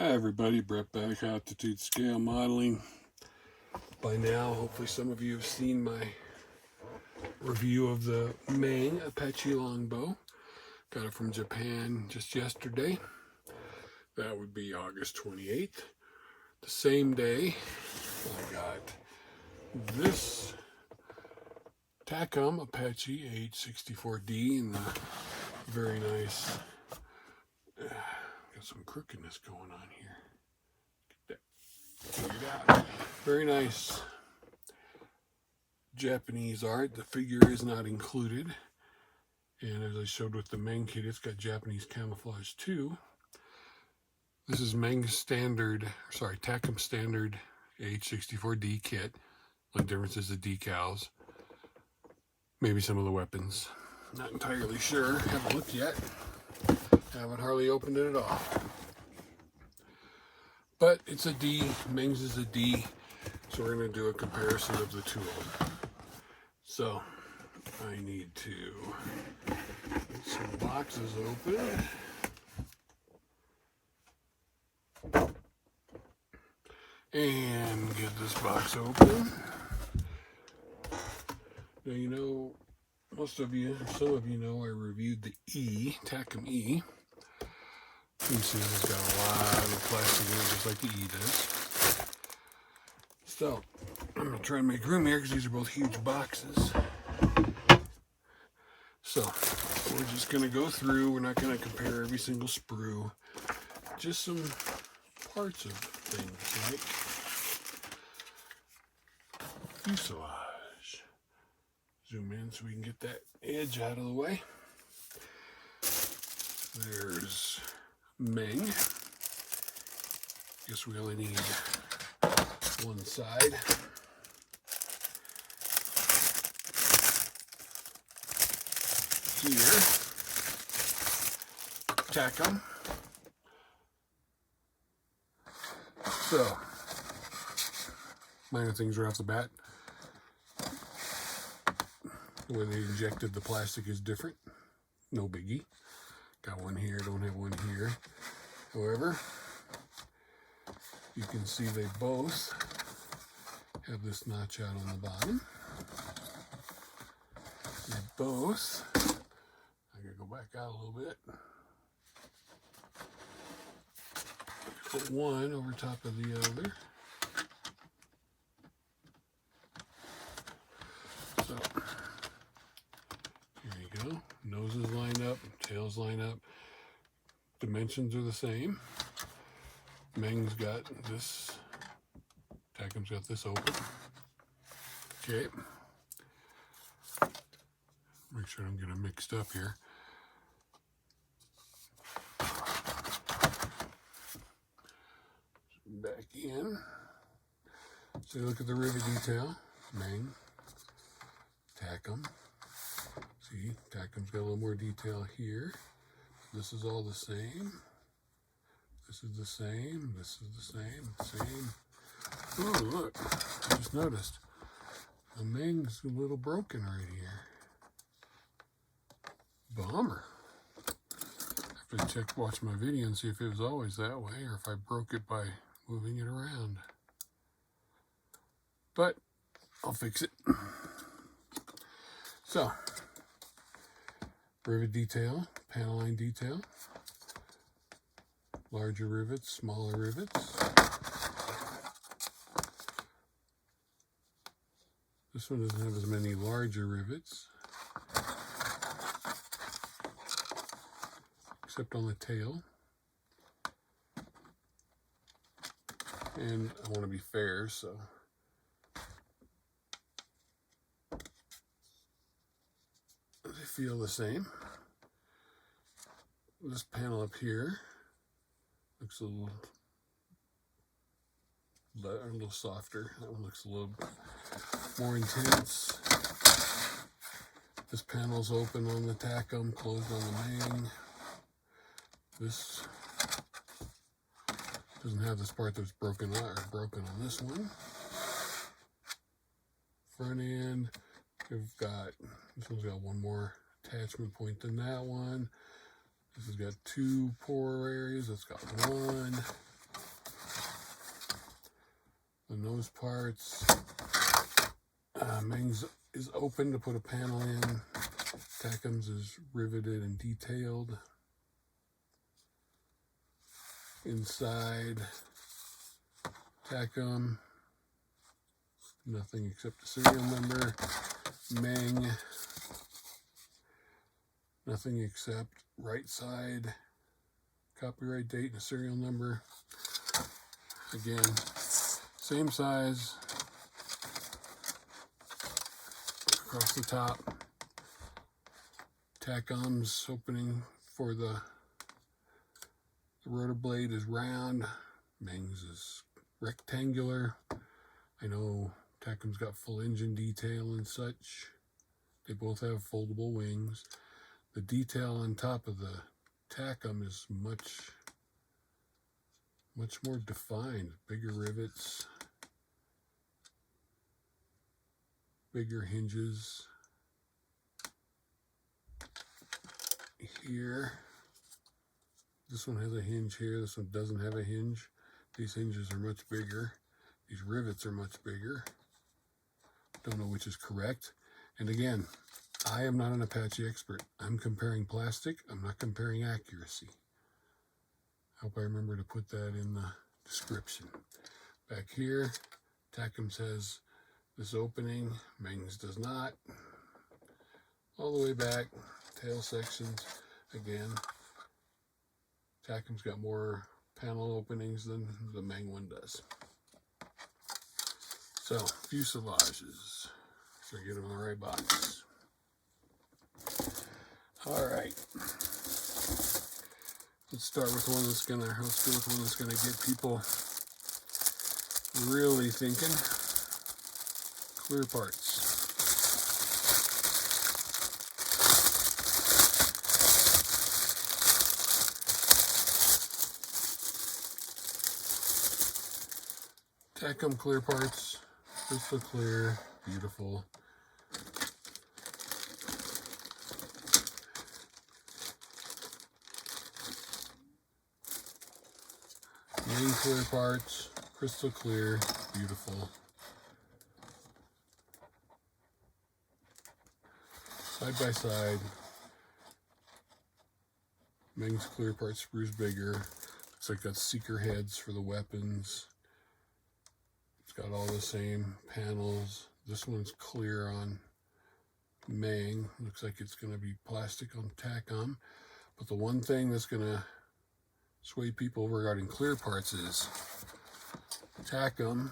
Hi everybody, Brett back, altitude scale modeling. By now, hopefully some of you have seen my review of the Meng Apache longbow. Got it from Japan just yesterday. That would be August 28th. The same day, I got this Takom Apache AH-64D in the very nice, got some crookedness going on here. Get that figured out. Very nice Japanese art. The figure is not included. And as I showed with the Meng kit, it's got Japanese camouflage too. This is Takom standard AH-64D kit. The difference is the decals. Maybe some of the weapons. Not entirely sure. Haven't looked yet. Haven't hardly opened it at all. But it's a D. Meng's is a D. So we're going to do a comparison of the two of them. So I need to get some boxes open. And get this box open. Now, you know, most of you, some of you know, I reviewed the Takom E. You can see it's got a lot of plastic in it, just like the E does. So, I'm going to try and make room here because these are both huge boxes. So, we're just going to go through. We're not going to compare every single sprue. Just some parts of things like fuselage. Zoom in so we can get that edge out of the way. There's Meng. Guess we only need one side. Here, Takom. So, minor things right off the bat. The way they injected the plastic is different. No biggie. Got one here, don't have one here. However, you can see they both have this notch out on the bottom. They both, I gotta go back out a little bit. Put one over top of the other. So, here you go. Noses line up, tails line up. Dimensions are the same. Meng's got this, Takom's got this open. Okay. Make sure I'm getting mixed up here. Back in. So look at the rivet detail. Meng, Takom. See, Takom's got a little more detail here. This is all the same. This is the same. This is the same. Oh, look! I just noticed the Meng's a little broken right here. Bummer. I have to watch my video and see if it was always that way or if I broke it by moving it around. But I'll fix it. So, rivet detail, panel line detail, larger rivets, smaller rivets. This one doesn't have as many larger rivets, except on the tail. And I want to be fair, so they feel the same. This panel up here looks a little softer. That one looks a little more intense. This panel's open on the Takom, closed on the Meng. This doesn't have this part that's broken on this one. Front end, we've got, this one's got one more attachment point than that one. This has got two pore areas, that's got one. The nose parts. Meng's is open to put a panel in. Takom's is riveted and detailed. Inside Takom, nothing except the serial number. Meng, nothing except right side, copyright date and a serial number. Again, same size across the top. Takom's opening for the rotor blade is round. Meng's is rectangular. I know Takom's got full engine detail and such. They both have foldable wings. The detail on top of the Takom is much more defined. Bigger rivets, bigger hinges. Here, this one has a hinge here. This one doesn't have a hinge. These hinges are much bigger. These rivets are much bigger. Don't know which is correct. And again, I am not an Apache expert. I'm comparing plastic. I'm not comparing accuracy. I hope I remember to put that in the description. Back here, Takom's has this opening. Meng's does not. All the way back, tail sections. Again, Takom's got more panel openings than the Meng one does. So, fuselages. So get them in the right box. Alright. Let's start with one that's gonna get people really thinking. Clear parts. Takom clear parts, crystal clear, beautiful. Meng clear parts, crystal clear, beautiful. Side by side, Meng's clear part sprue's bigger. Looks like got seeker heads for the weapons. Got all the same panels. This one's clear on Meng. Looks like it's going to be plastic on Takom. But the one thing that's going to sway people regarding clear parts is Takom.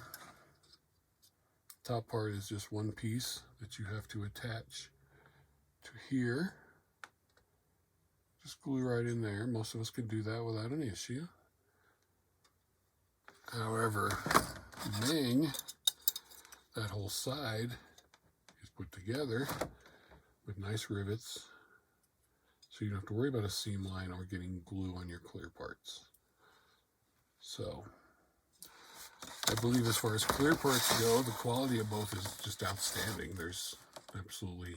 Top part is just one piece that you have to attach to here. Just glue right in there. Most of us can do that without any issue. However, Meng, that whole side is put together with nice rivets, so you don't have to worry about a seam line or getting glue on your clear parts. So, I believe as far as clear parts go, the quality of both is just outstanding. There's absolutely,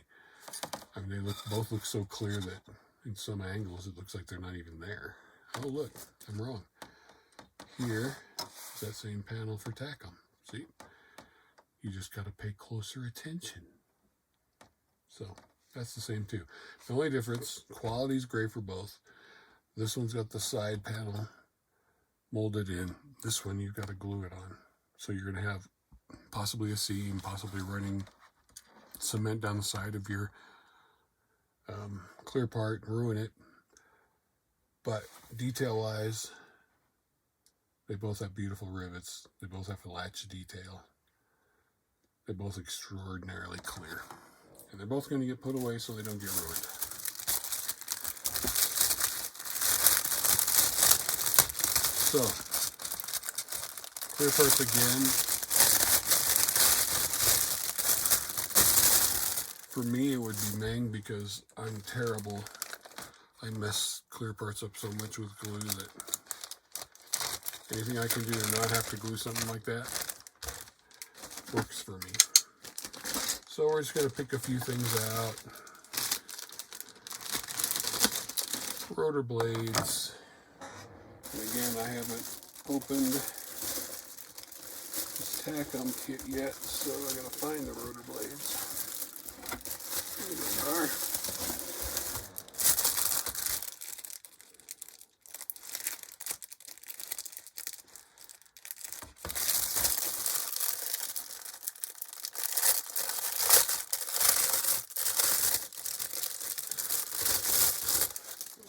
I mean, both look so clear that in some angles it looks like they're not even there. Oh look, I'm wrong. Here, that same panel for Takom. See? You just got to pay closer attention. So, that's the same too. The only difference, quality is great for both. This one's got the side panel molded in. This one, you've got to glue it on. So you're going to have possibly a seam, possibly running cement down the side of your clear part, ruin it. But detail-wise, they both have beautiful rivets. They both have a latch detail. They're both extraordinarily clear. And they're both going to get put away so they don't get ruined. So, clear parts again. For me, it would be Meng because I'm terrible. I mess clear parts up so much with glue that anything I can do to not have to glue something like that works for me. So we're just going to pick a few things out. Rotor blades. And again, I haven't opened this Takom kit yet, so I gotta find the rotor blades. Here they are.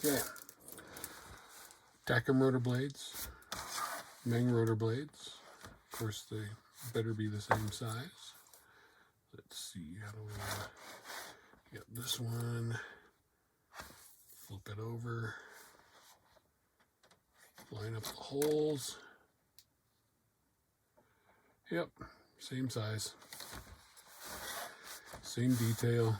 Okay. Takom rotor blades, Meng rotor blades. Of course, they better be the same size. Let's see, how do we get this one? Flip it over, line up the holes. Yep, same size, same detail.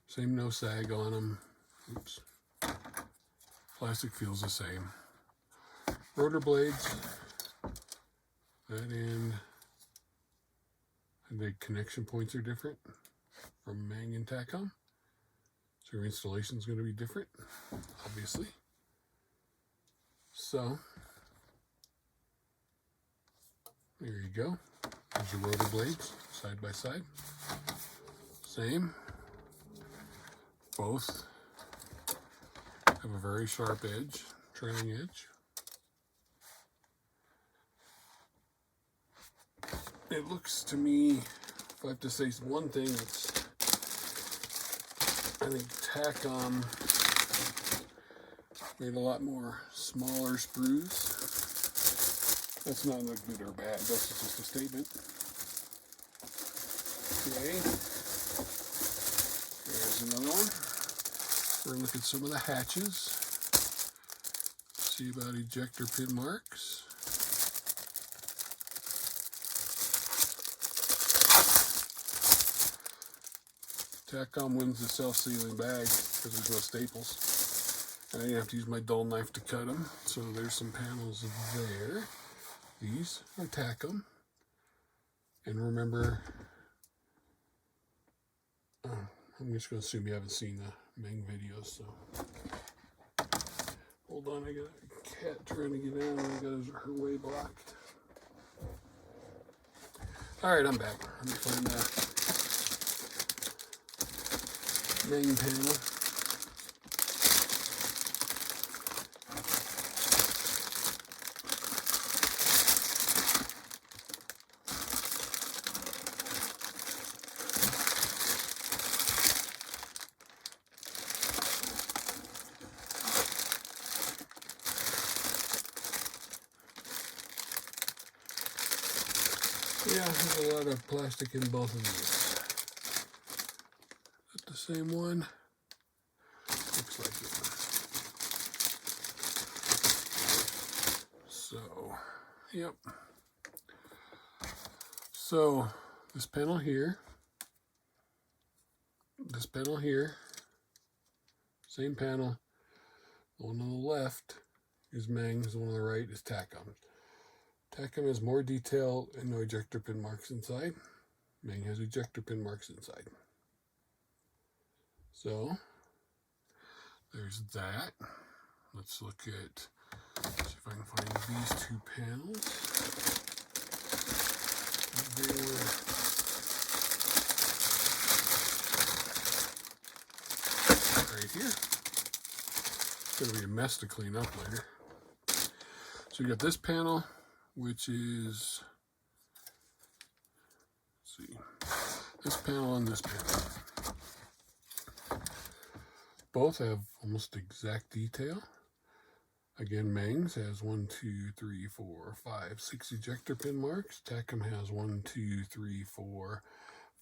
Same no sag on them. Oops. Plastic feels the same. Rotor blades. That end. And the connection points are different from Meng and Takom. So your installation is going to be different, obviously. So, there you go. There's your rotor blades, side by side. Same. Both have a very sharp edge, trailing edge. It looks to me, if I have to say one thing, it's, I think Takom made a lot more smaller sprues. That's not good or bad, that's just a statement. Okay, here's another one. We're going to look at some of the hatches, see about ejector pin marks. Takom wins the self-sealing bag because there's no staples. And I didn't have to use my dull knife to cut them. So there's some panels there. These are Takom. And remember, I'm just going to assume you haven't seen the Meng videos, so. Hold on, I got a cat trying to get in and I got her way blocked. Alright, I'm back. Let me find that Meng panel. Yeah, there's a lot of plastic in both of these. Is that the same one? Looks like it. So, yep. So, this panel here, same panel. The one on the left is Meng's, the one on the right is Takom. Takom has more detail and no ejector pin marks inside. Meng has ejector pin marks inside. So, there's that. Let's look at, see if I can find these two panels. Right here. It's going to be a mess to clean up later. So you got this panel, which is, let's see, this panel and this panel. Both have almost exact detail. Again, Meng's has 1, 2, 3, 4, 5, 6 ejector pin marks. Takom has 1, 2, 3, 4,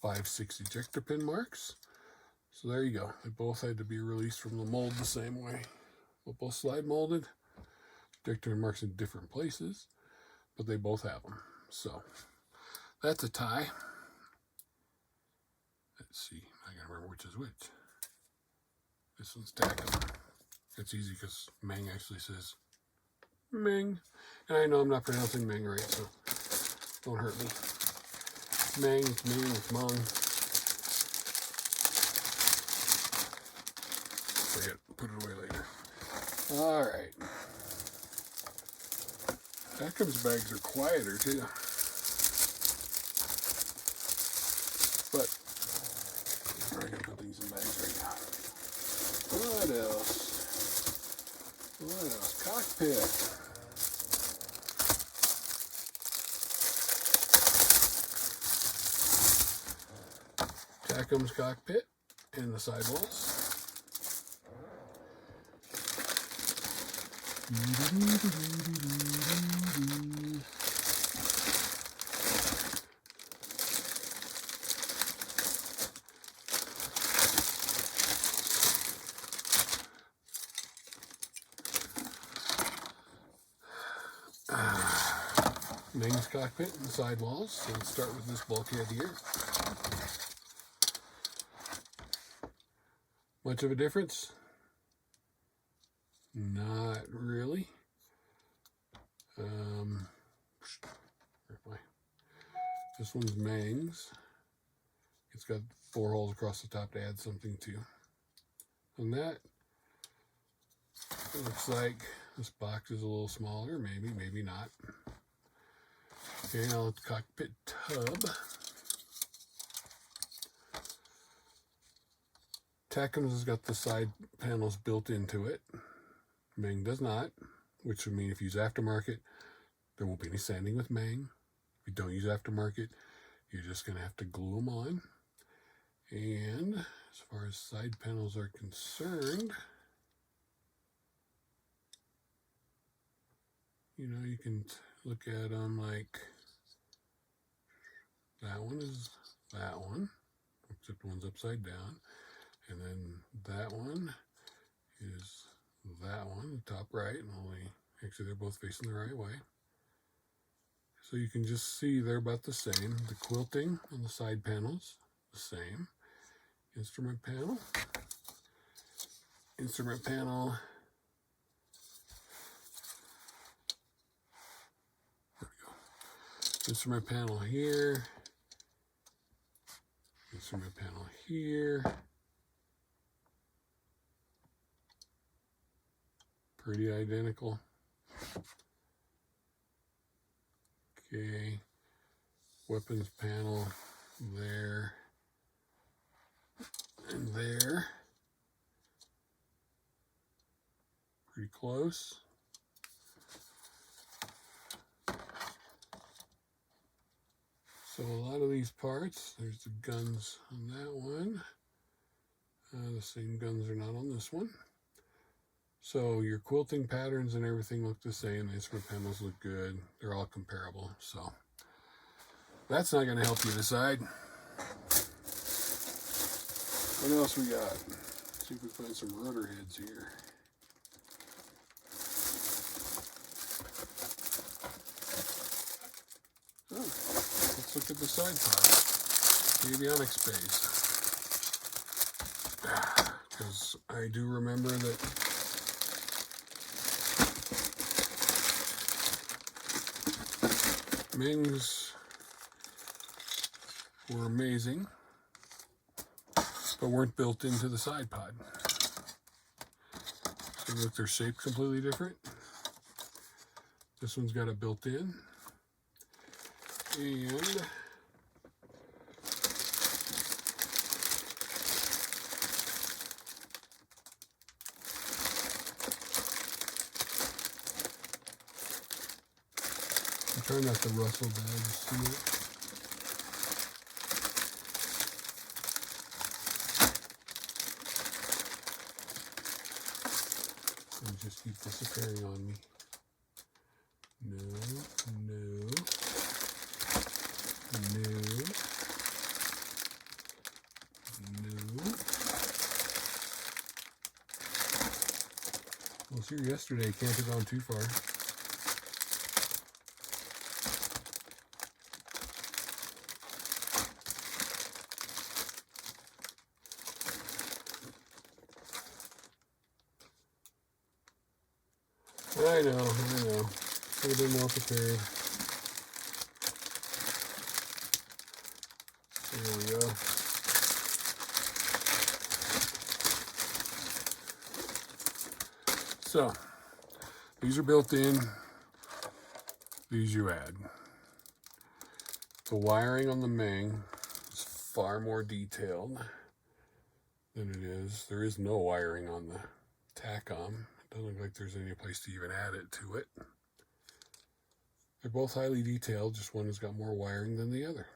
5, 6 ejector pin marks. So there you go. They both had to be released from the mold the same way. They're both slide molded. Ejector pin marks in different places, but they both have them. So that's a tie. Let's see. I gotta remember which is which. This one's Takom. It's easy because Meng actually says Meng. And I know I'm not pronouncing Meng right, so don't hurt me. Meng, it's Meng, it's Meng. Forget, put it away later. Alright. Takom's bags are quieter too. But we're gonna put things in bags right now. What else? What else? Cockpit. Takom's cockpit and the sidewalls. Meng's cockpit and sidewalls. So let's start with this bulkhead here. Much of a difference? Not really. This one's Meng's. It's got 4 holes across the top to add something to. And that, it looks like this box is a little smaller, maybe not. Okay, now the cockpit tub. Takom's has got the side panels built into it. Meng does not, which would mean if you use aftermarket, there won't be any sanding with Meng. If you don't use aftermarket, you're just going to have to glue them on. And as far as side panels are concerned, you know, you can look at them like that one is that one, except one's upside down. And then that one is that one, the top right, and only, actually they're both facing the right way. So you can just see they're about the same. The quilting on the side panels, the same. Instrument panel. Instrument panel. There we go. Instrument panel here. Instrument panel here. Pretty identical. Okay. Weapons panel there and there. Pretty close. So a lot of these parts, there's the guns on that one. The same guns are not on this one. So your quilting patterns and everything look the same. The instrument panels look good. They're all comparable. So that's not going to help you decide. What else we got? Let's see if we find some rotor heads here. Oh, let's look at the side pod. The Avionics base. Because I do remember that Meng's were amazing, but weren't built into the side pod. So look, they're shaped completely different. This one's got it built in, and I'm trying not to rustle bags too much. And just keep disappearing on me. No, no, no, no. Well, see, yesterday can't have gone too far. I know. Could have been more prepared. There we go. So, these are built in. these you add. The wiring on the Meng is far more detailed than it is. There is no wiring on the Takom. It doesn't look like there's any place to even add it to it. They're both highly detailed, just one has got more wiring than the other.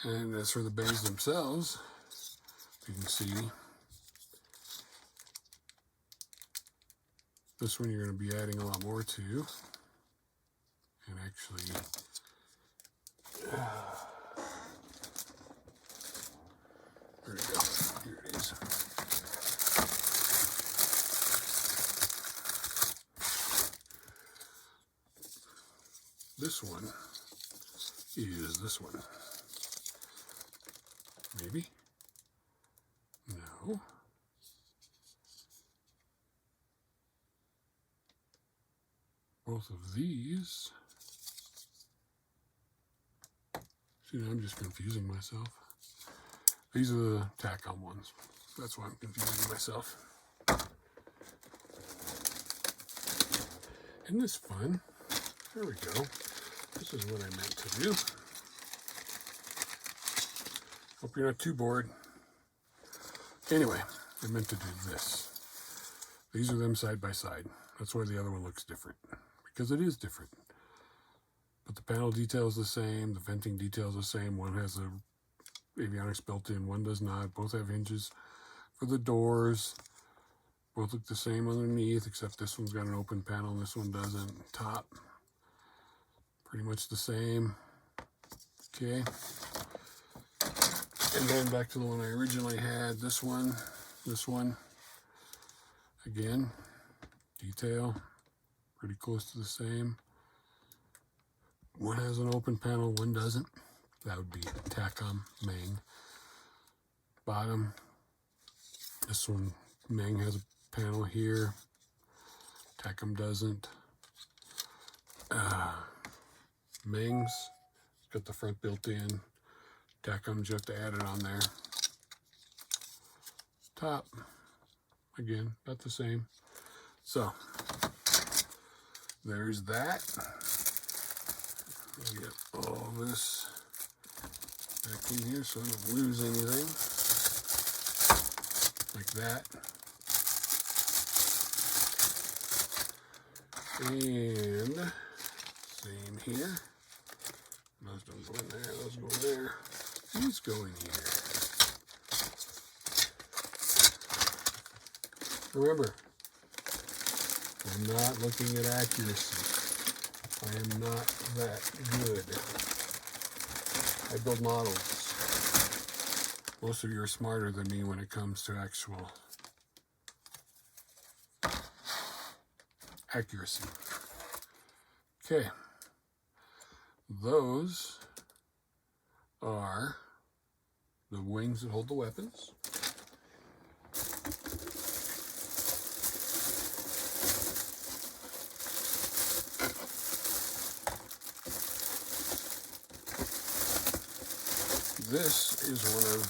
And as for the bays themselves, you can see this one you're going to be adding a lot more to. And actually, there we go. Here it is. This one is this one. Maybe? No. Both of these. See, now I'm just confusing myself. These are the Takom ones. That's why I'm confusing myself. Isn't this fun? There we go. This is what I meant to do. Hope you're not too bored. Anyway, I meant to do this. These are them side by side. That's why the other one looks different. Because it is different. But the panel detail is the same. The venting detail is the same. One has a Avionics built in. One does not. Both have hinges for the doors. Both look the same underneath, except this one's got an open panel and this one doesn't. Top, pretty much the same. Okay. And then back to the one I originally had, this one, again, detail, pretty close to the same. One has an open panel, one doesn't. That would be Takom, Meng. Bottom, this one, Meng has a panel here, Takom doesn't. Meng's got the front built in. Takom, you have to add it on there. Top, again, about the same. So, there's that. I'll get all this back in here so I don't lose anything. Like that. And same here. Those don't go in there, those go in there. These go in here. Remember, I'm not looking at accuracy. I am not that good. I build models. Most of you are smarter than me when it comes to actual accuracy. Okay. Those are the wings that hold the weapons. This is one of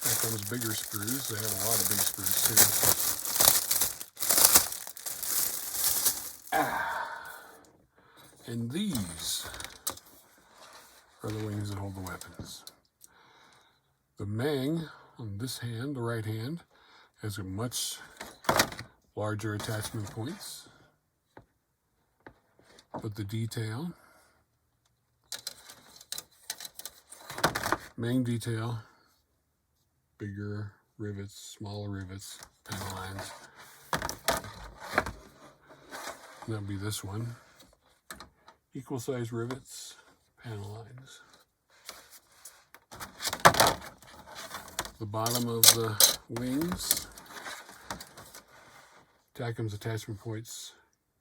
Takom's bigger sprues. They have a lot of big sprues too. And these are the wings that hold the weapons. The Meng on this hand, the right hand, has a much larger attachment points. But the detail, Meng detail, bigger rivets, smaller rivets, panel lines. That would be this one. Equal size rivets, panel lines. The bottom of the wings, Takom's attachment points,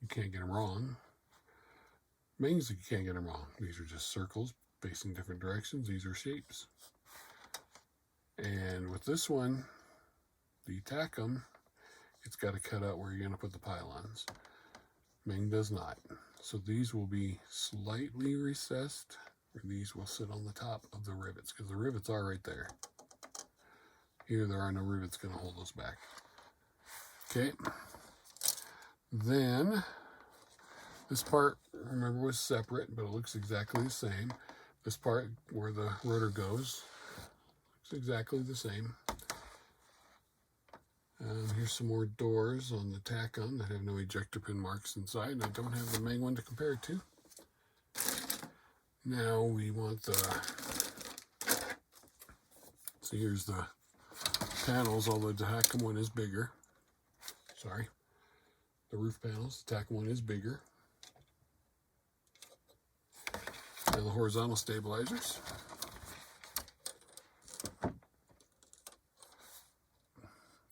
you can't get them wrong. Meng's, you can't get them wrong. These are just circles facing different directions. These are shapes. And with this one, the Takom, it's got to cut out where you're going to put the pylons. Meng does not. So these will be slightly recessed, or these will sit on the top of the rivets, because the rivets are right there. Here there are no rivets going to hold those back. Okay. Then This part, remember, was separate, but it looks exactly the same. This part where the rotor goes looks exactly the same. Here's some more doors on the Takom that have no ejector pin marks inside, and I don't have the Meng one to compare it to. Now we want the, so here's the panels, although the Takom one is bigger. Sorry, the roof panels, the Takom one is bigger. And the horizontal stabilizers.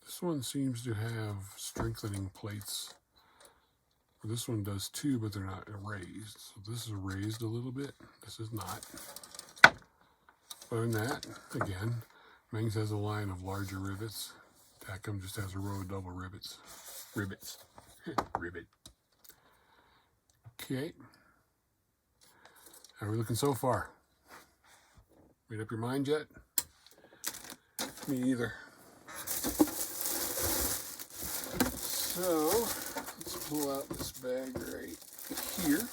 This one seems to have strengthening plates. Well, this one does too, but they're not raised. So this is raised a little bit. This is not. Other than that, again, Meng's has a line of larger rivets. Takom just has a row of double rivets. Rivet. Okay. How are we looking so far? Made up your mind yet? Me either. So, let's pull out this bag right here.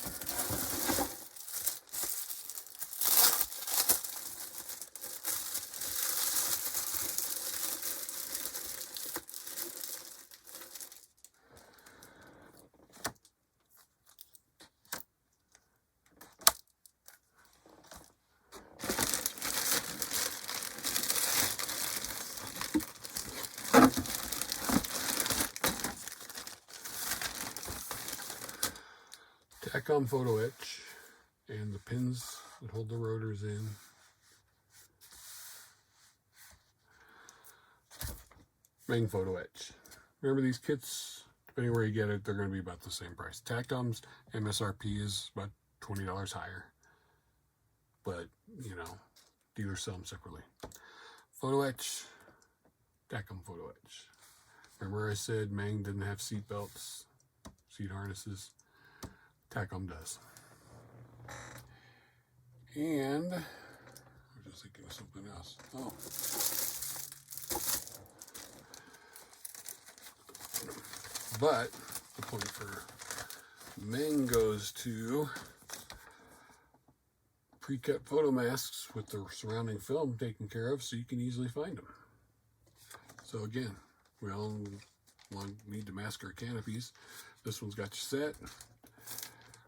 Takom photo etch and the pins that hold the rotors in. Meng photo etch. Remember, these kits, depending where you get it, they're going to be about the same price. Takom's MSRP is about $20 higher, but you know, dealers sell them separately. Photo etch, Takom photo etch. Remember I said Meng didn't have seat belts, seat harnesses. Takom does. And I was just thinking of something else. Oh. But the point for Meng goes to pre-cut photo masks with the surrounding film taken care of so you can easily find them. So again, we all need to mask our canopies. This one's got you set.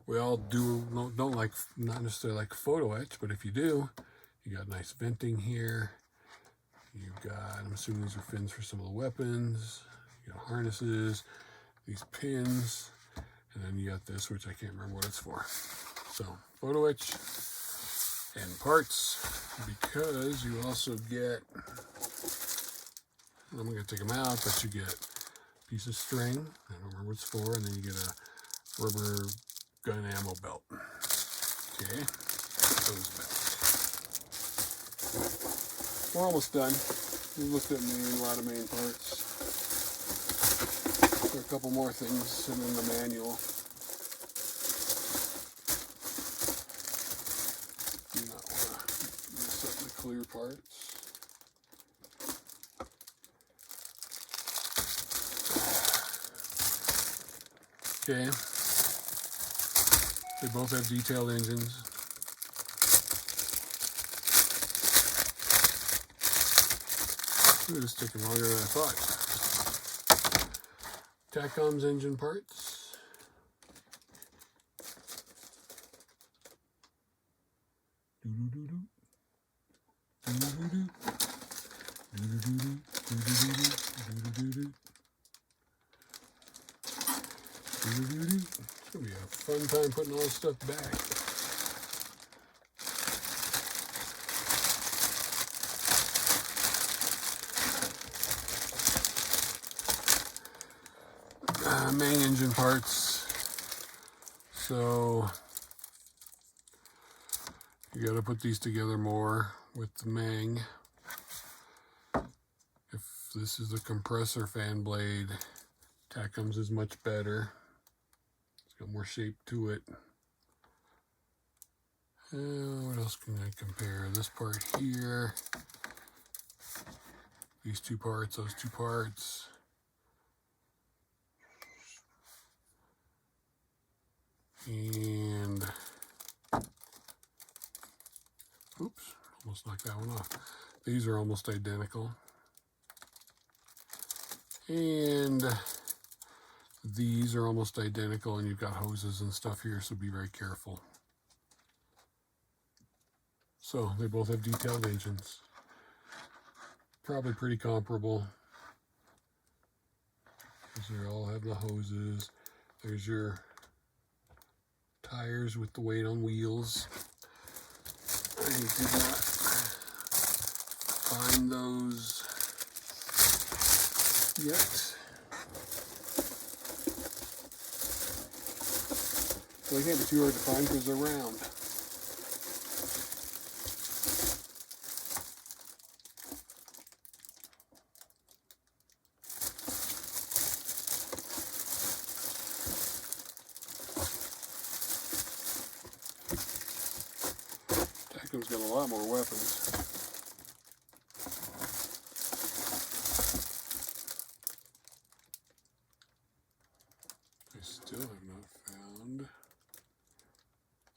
We all don't like, not necessarily like photo etch, but if you do, you got nice venting here. You've got, I'm assuming these are fins for some of the weapons. You got harnesses, these pins, and then you got this, which I can't remember what it's for. So photo etch and parts, because you also get, I'm going to take them out, but you get a piece of string, I don't remember what it's for, and then you get a rubber gun ammo belt. Okay, those belts. We're almost done. We looked at a lot of main parts. There are a couple more things in the manual. You not want to mess up the clear parts. Okay. They both have detailed engines. Ooh, this is taking longer than I thought. Takom's engine parts. It's going to be a fun time putting all this stuff back. Meng engine parts. So you got to put these together more with the Meng. If this is the compressor fan blade, Takom's is much better. It's got more shape to it. What else can I compare? This part here, these two parts, those two parts. And oops, almost knocked that one off. These are almost identical. And these are almost identical, and you've got hoses and stuff here, so be very careful. So they both have detailed engines. Probably pretty comparable. They all have the hoses. There's your tires with the weight on wheels. I did not find those yet. Well, they can't be too hard to find because they're round. Takom's got a lot more weapons. I still have not found.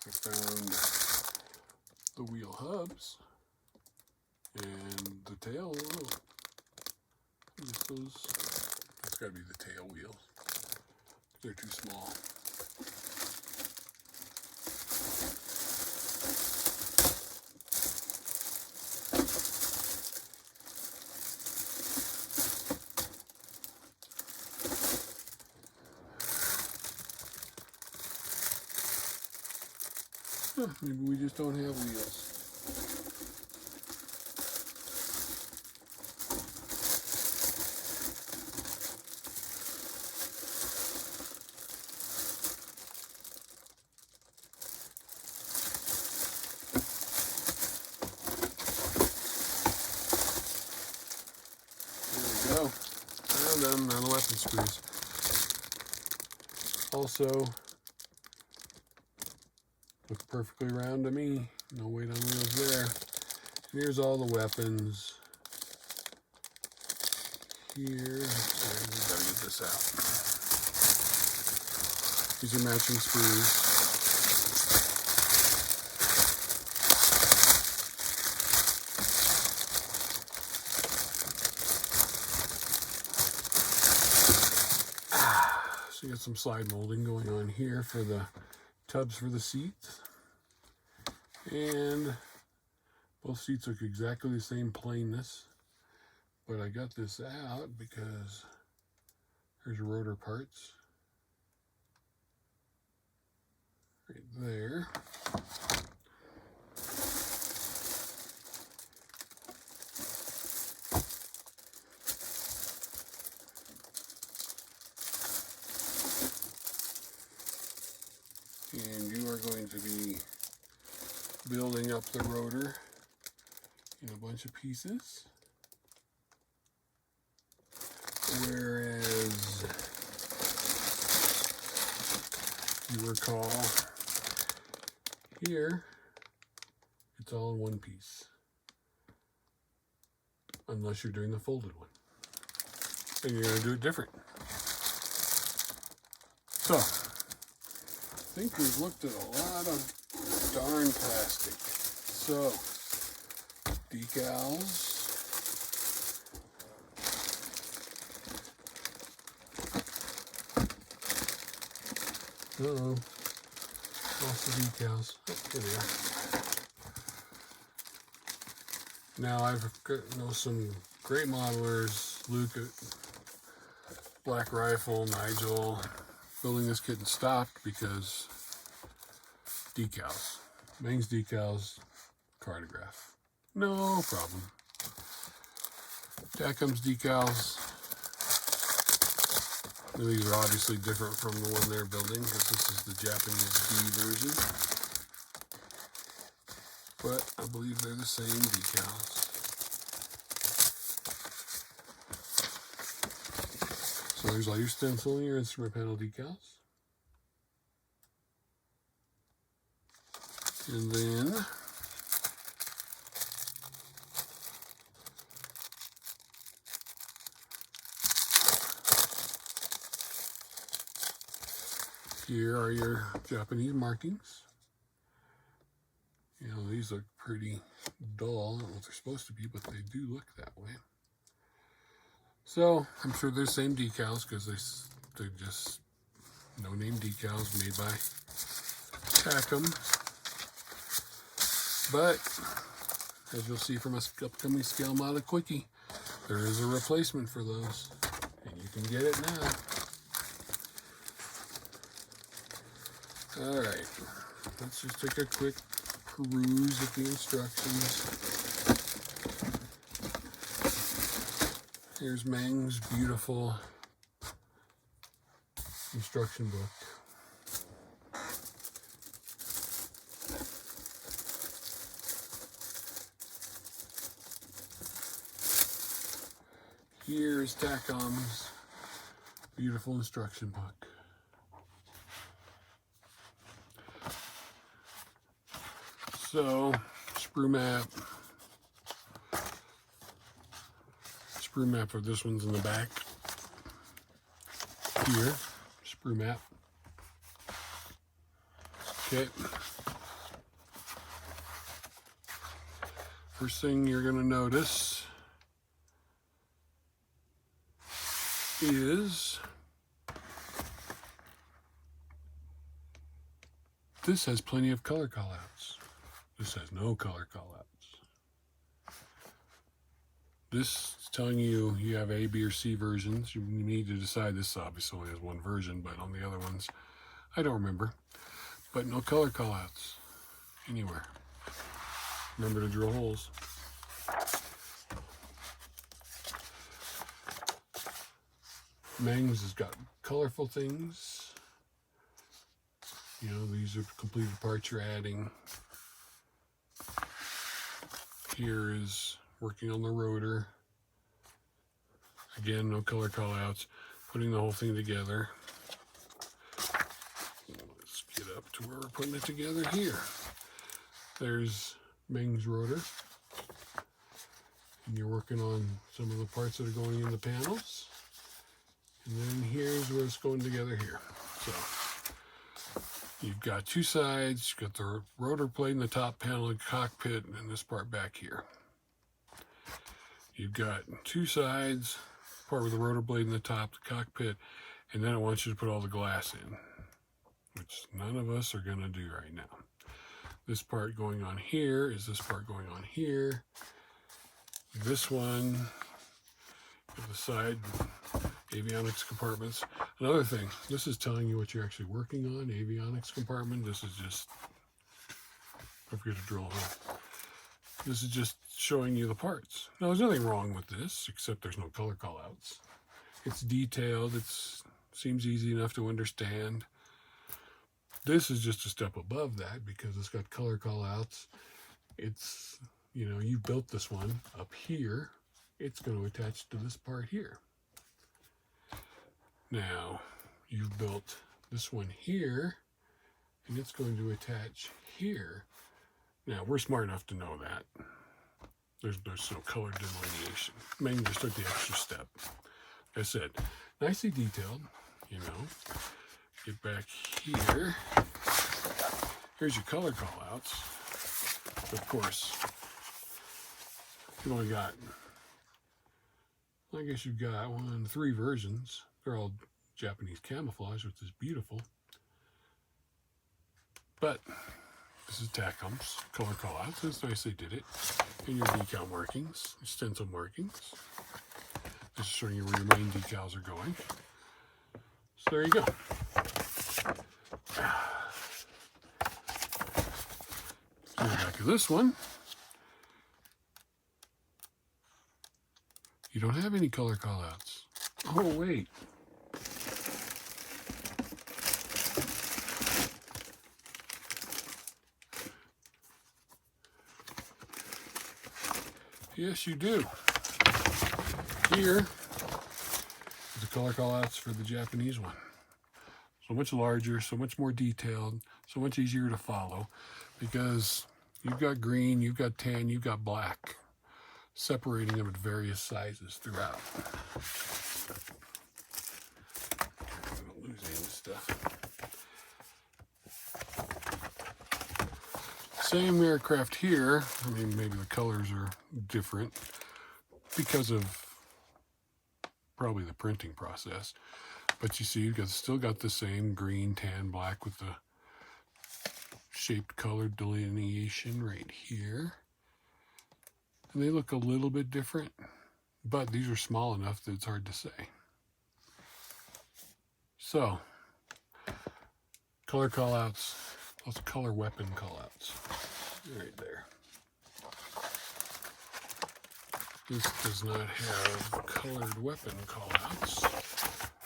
I found the wheel hubs and the tail. Oh, that's got to be the tail wheels. They're too small. Huh, maybe we just don't have wheels. There we go. Found them. Now the weapon screws. Also, looks perfectly round to me. No weight on wheels there. And here's all the weapons. Here, sorry, we gotta get this out. These are matching sprues. So you got some slide molding going on here for the tubs for the seats. And both seats look exactly the same plainness, but I got this out because there's rotor parts right there. And you are going to be building up the rotor in a bunch of pieces, whereas you recall here it's all in one piece, unless you're doing the folded one, and you're going to do it different. So I think we've looked at a lot of darn plastic. So, decals. Uh-oh. Lost the decals. Oh, here they are. Now I've got some great modelers. Luke at Black Rifle, Nigel, building this kit in stock because decals. Meng's decals, cartograph. No problem. Takom's decals. These are obviously different from the one they're building because this is the Japanese D version. But I believe they're the same decals. So there's all your stencil and your instrument panel decals. And then Here are your Japanese markings. You know, these look pretty dull. I don't know what they're supposed to be, but they do look that way. So, I'm sure they're the same decals because they're just no-name decals made by Takom. But, as you'll see from an upcoming scale model quickie, there is a replacement for those, and you can get it now. Alright, let's just take a quick peruse at the instructions. Here's Meng's beautiful instruction book. Here's Takom's beautiful instruction book. So, sprue map for this one's in the back. Here, sprue map. Okay. First thing you're going to notice is this has plenty of color callouts. This has no color callouts. This is telling you you have A, B, or C versions. You need to decide. This obviously only has one version, but on the other ones, I don't remember. But no color callouts anywhere. Remember to drill holes. Meng's has got colorful things. You know, these are completed parts you're adding. Here is working on the rotor. Again, no color callouts. Putting the whole thing together. Let's get up to where we're putting it together here. There's Meng's rotor. And you're working on some of the parts that are going in the panels. And then here's where it's going together here. So you've got two sides. You've got the rotor plate in the top panel of the cockpit and this part back here. You've got two sides, part with the rotor blade in the top, the cockpit, and then it wants you to put all the glass in, which none of us are going to do right now. This part going on here is this part going on here. This one, the side avionics compartments. Another thing, this is telling you what you're actually working on, avionics compartment. This is just, don't forget to drill a hole. This is just showing you the parts. Now, there's nothing wrong with this, except there's no color callouts. It's detailed. It seems easy enough to understand. This is just a step above that because it's got color callouts. It's, you know, you built this one up here. It's going to attach to this part here. Now, you've built this one here, and it's going to attach here. Now, we're smart enough to know that. There's no color delineation. Meng just took the extra step. Like I said, nicely detailed, you know. Get back here. Here's your color callouts. Of course, you've only got, I guess you've got 3 versions. They're all Japanese camouflage, which is beautiful. But this is Takom's color callouts. It's nice they did it. And your decal markings, your stencil markings. This is showing you where your main decals are going. So there you go. On the back of this one, you don't have any color callouts. Oh, wait. Yes, you do. Here is the color callouts for the Japanese one. So much larger, so much more detailed, so much easier to follow because you've got green, you've got tan, you've got black, separating them at various sizes throughout. I'm going to lose any of this stuff. same aircraft here. I mean, maybe the colors are different because of probably the printing process. But you see, you've still got the same green, tan, black with the shaped colored delineation right here. And they look a little bit different, but these are small enough that it's hard to say. So, color callouts, those color weapon callouts, right there. This does not have colored weapon callouts,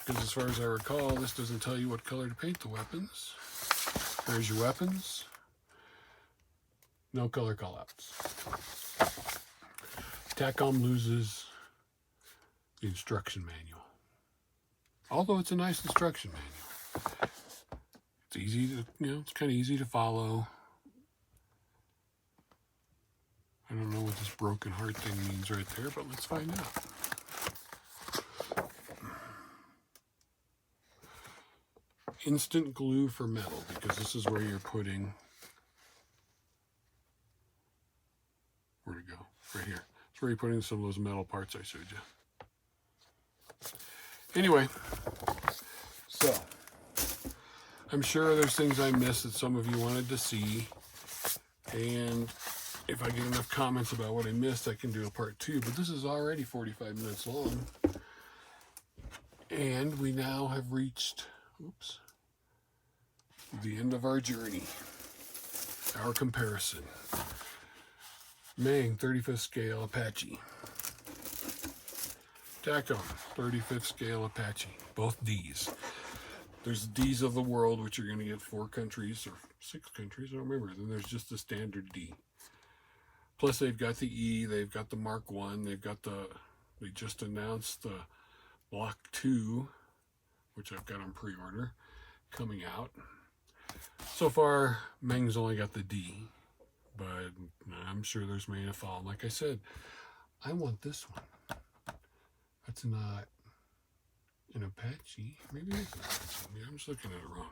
because as far as I recall, this doesn't tell you what color to paint the weapons. There's your weapons. No color callouts. Takom loses the instruction manual. Although it's a nice instruction manual. It's easy to, it's kind of easy to follow. I don't know what this broken heart thing means right there, but let's find out. Instant glue for metal, because this is where you're putting, where'd it go? Right here. It's where you're putting some of those metal parts I showed you. Anyway, so I'm sure there's things I missed that some of you wanted to see, and if I get enough comments about what I missed, I can do a part 2, but this is already 45 minutes long, and we now have reached, the end of our journey, our comparison. Meng, 35th scale Apache. Takom, 35th scale Apache, both Ds. There's Ds of the world, which you're going to get 4 countries, or 6 countries, I don't remember. Then there's just the standard D. Plus they've got the E, they've got the Mark 1, they just announced the Block 2, which I've got on pre-order, coming out. So far, Meng's only got the D, but I'm sure there's many to follow. Like I said, I want this one. That's not an Apache. Maybe it's an Apache. Maybe I'm just looking at it wrong.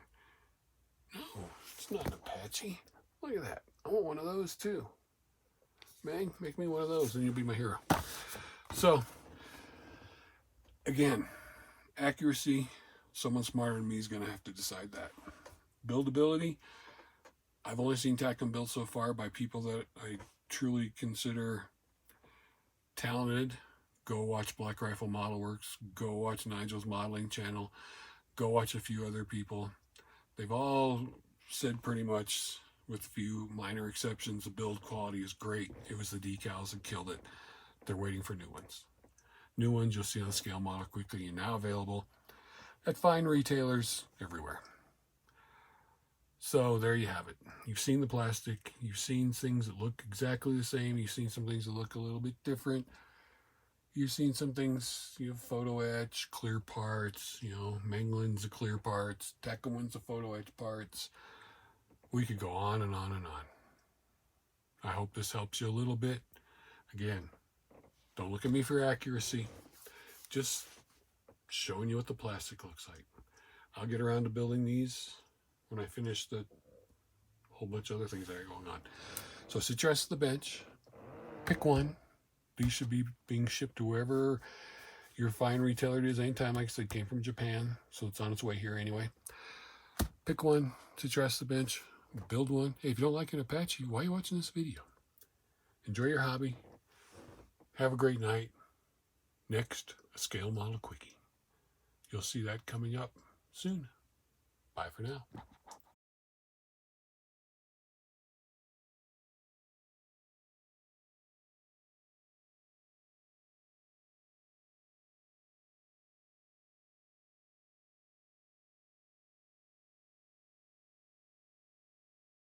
No, it's not an Apache. Look at that. I want one of those too. Meng, make me one of those and you'll be my hero. So, again, accuracy, someone smarter than me is going to have to decide that. Buildability, I've only seen Takom built so far by people that I truly consider talented. Go watch Black Rifle Model Works. Go watch Nigel's modeling channel. Go watch a few other people. They've all said pretty much, with a few minor exceptions, the build quality is great. It was the decals that killed it. They're waiting for new ones. New ones you'll see on Scale Model Quickly and now available at fine retailers everywhere. So there you have it. You've seen the plastic. You've seen things that look exactly the same. You've seen some things that look a little bit different. You've seen some things, photo etch, clear parts, Menglin's the clear parts, Takom's the photo etch parts. We could go on and on and on. I hope this helps you a little bit. Again, don't look at me for accuracy. Just showing you what the plastic looks like. I'll get around to building these when I finish the whole bunch of other things that are going on. So sit your ass to the bench. Pick one. These should be being shipped to wherever your fine retailer is anytime. Like I said, came from Japan, so it's on its way here anyway. Pick one, sit your ass to the bench, build one. Hey, if you don't like an Apache, why are you watching this video? Enjoy your hobby. Have a great night. Next, a Scale Model Quickie. You'll see that coming up soon. Bye for now.